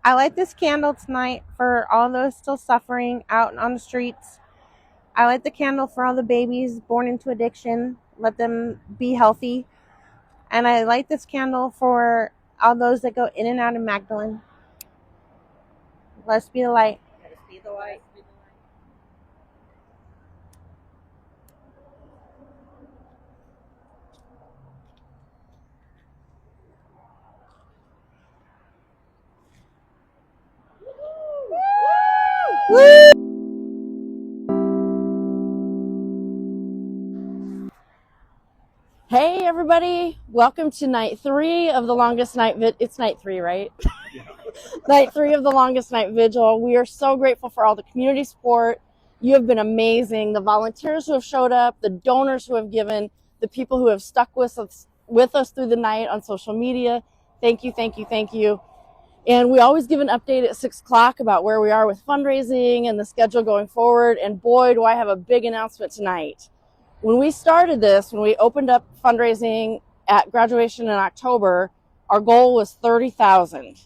I light this candle tonight for all those still suffering out on the streets. I light the candle for all the babies born into addiction. Let them be healthy. And I light this candle for all those that go in and out of Magdalene. Let's be the light. Let us be the light. Woo! Hey everybody, welcome to night 3 of the longest night it's night 3, right? Yeah. Night 3 of the longest night vigil. We are so grateful for all the community support. You have been amazing. The volunteers who have showed up, the donors who have given, the people who have stuck with us through the night on social media. Thank you, thank you, thank you. And we always give an update at 6 o'clock about where we are with fundraising and the schedule going forward. And boy, do I have a big announcement tonight. When we started this, when we opened up fundraising at graduation in October, our goal was 30,000.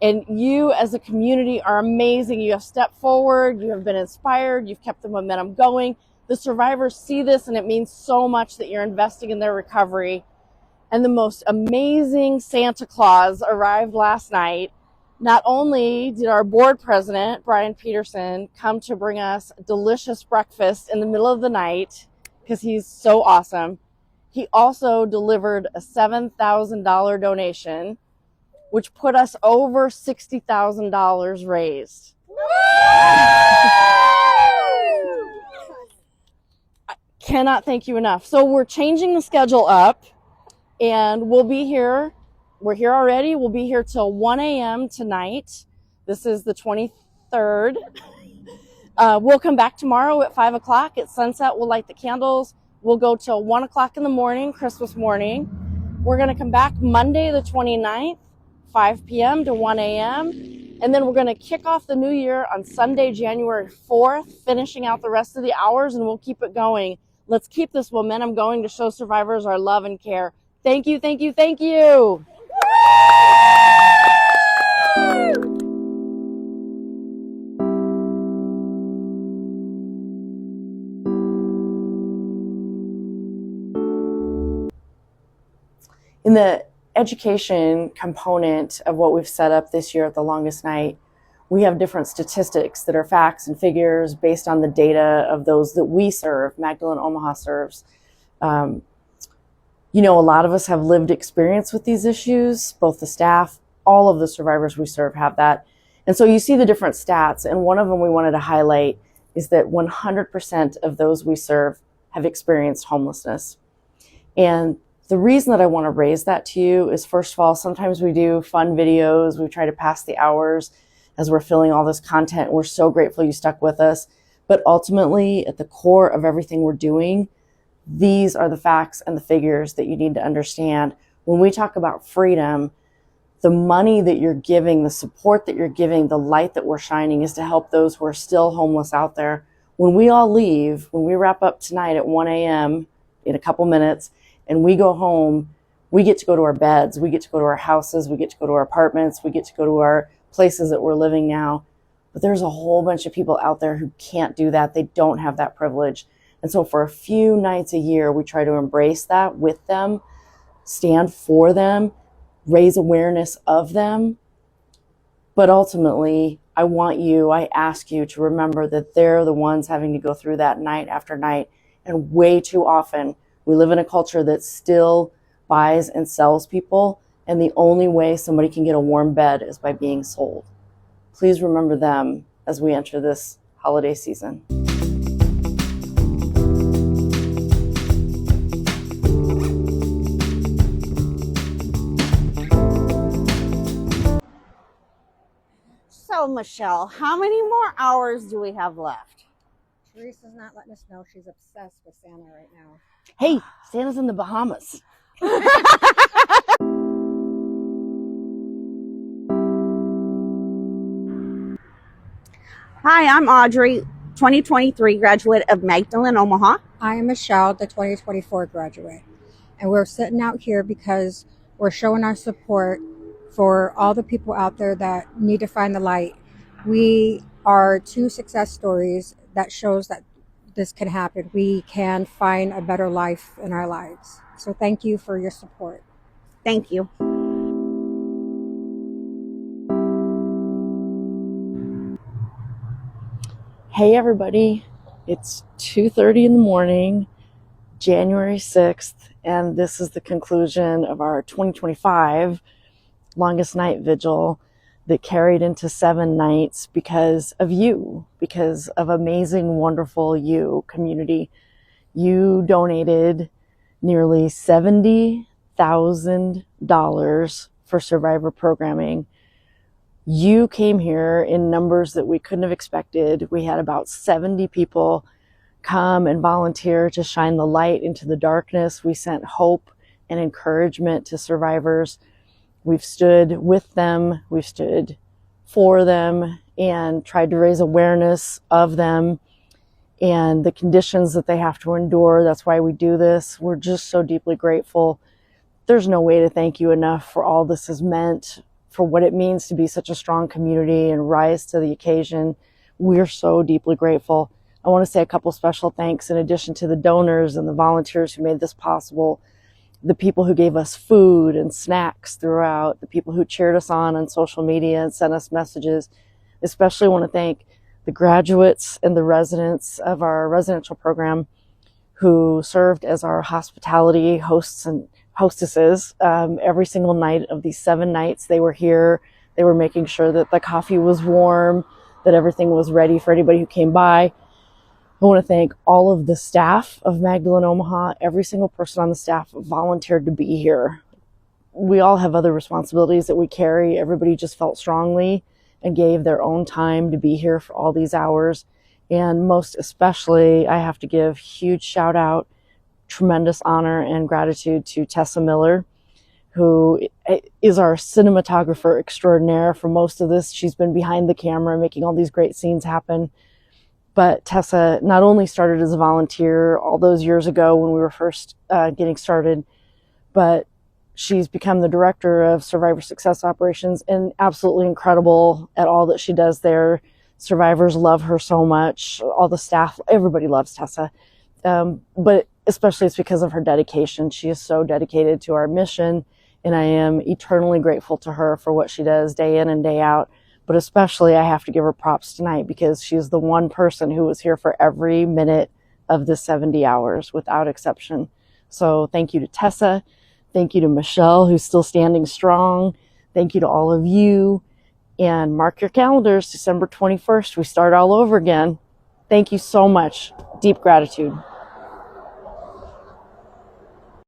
And you as a community are amazing. You have stepped forward, you have been inspired, you've kept the momentum going. The survivors see this and it means so much that you're investing in their recovery. And the most amazing Santa Claus arrived last night. Not only did our board president, Brian Peterson, come to bring us delicious breakfast in the middle of the night, because he's so awesome, he also delivered a $7,000 donation, which put us over $60,000 raised. I cannot thank you enough. So we're changing the schedule up, and we'll be here. We're here already. We'll be here till 1 a.m. tonight. This is the 23rd. We'll come back tomorrow at 5 o'clock. At sunset, we'll light the candles. We'll go till 1 o'clock in the morning, Christmas morning. We're going to come back Monday the 29th, 5 p.m. to 1 a.m. And then we're going to kick off the new year on Sunday, January 4th, finishing out the rest of the hours, and we'll keep it going. Let's keep this momentum going to show survivors our love and care. Thank you, thank you, thank you. In the education component of what we've set up this year at the longest night, we have different statistics that are facts and figures based on the data of those that we serve, Magdalene Omaha serves. You know, a lot of us have lived experience with these issues, both the staff, all of the survivors we serve have that. And so you see the different stats, and one of them we wanted to highlight is that 100% of those we serve have experienced homelessness. And the reason that I want to raise that to you is, first of all, sometimes we do fun videos. We try to pass the hours as we're filling all this content. We're so grateful you stuck with us. But ultimately, at the core of everything we're doing, these are the facts and the figures that you need to understand. When we talk about freedom, the money that you're giving, the support that you're giving, the light that we're shining is to help those who are still homeless out there. When we all leave, when we wrap up tonight at 1 a.m. in a couple minutes, and we go home, we get to go to our beds, we get to go to our houses, we get to go to our apartments, we get to go to our places that we're living now. But there's a whole bunch of people out there who can't do that. They don't have that privilege. And so for a few nights a year, we try to embrace that with them, stand for them, raise awareness of them. But ultimately, I ask you to remember that they're the ones having to go through that night after night. And way too often, we live in a culture that still buys and sells people, and the only way somebody can get a warm bed is by being sold. Please remember them as we enter this holiday season. So, Michelle, how many more hours do we have left? Teresa's not letting us know. She's obsessed with Santa right now. Hey, Santa's in the Bahamas. Hi, I'm Audrey, 2023 graduate of Magdalene Omaha. I am Michelle, the 2024 graduate. And we're sitting out here because we're showing our support for all the people out there that need to find the light. We are two success stories that shows that this can happen. We can find a better life in our lives. So thank you for your support. Thank you. Hey everybody, it's 2:30 in the morning, January 6th, and this is the conclusion of our 2025 longest night vigil that carried into 7 nights because of you, because of amazing, wonderful you community. You donated nearly $70,000 for survivor programming. You came here in numbers that we couldn't have expected. We had about 70 people come and volunteer to shine the light into the darkness. We sent hope and encouragement to survivors. We've stood with them, we've stood for them, and tried to raise awareness of them and the conditions that they have to endure. That's why we do this. We're just so deeply grateful. There's no way to thank you enough for all this has meant, for what it means to be such a strong community and rise to the occasion. We're so deeply grateful. I want to say a couple special thanks in addition to the donors and the volunteers who made this possible, the people who gave us food and snacks throughout, the people who cheered us on social media and sent us messages. Especially want to thank the graduates and the residents of our residential program who served as our hospitality hosts and hostesses every single night of these 7 nights. They were here. They were making sure that the coffee was warm, that everything was ready for anybody who came by. I want to thank all of the staff of Magdalene Omaha. Every single person on the staff volunteered to be here. We all have other responsibilities that we carry. Everybody just felt strongly and gave their own time to be here for all these hours. And most especially, I have to give huge shout out, tremendous honor and gratitude to Tessa Miller, who is our cinematographer extraordinaire for most of this. She's been behind the camera making all these great scenes happen. But Tessa not only started as a volunteer all those years ago when we were first getting started, but she's become the director of Survivor Success Operations and absolutely incredible at all that she does there. Survivors love her so much. All the staff, everybody loves Tessa. But especially it's because of her dedication. She is so dedicated to our mission, and I am eternally grateful to her for what she does day in and day out. But especially I have to give her props tonight because she's the one person who was here for every minute of the 70 hours without exception. So thank you to Tessa. Thank you to Michelle, who's still standing strong. Thank you to all of you. And mark your calendars, December 21st, we start all over again. Thank you so much. Deep gratitude.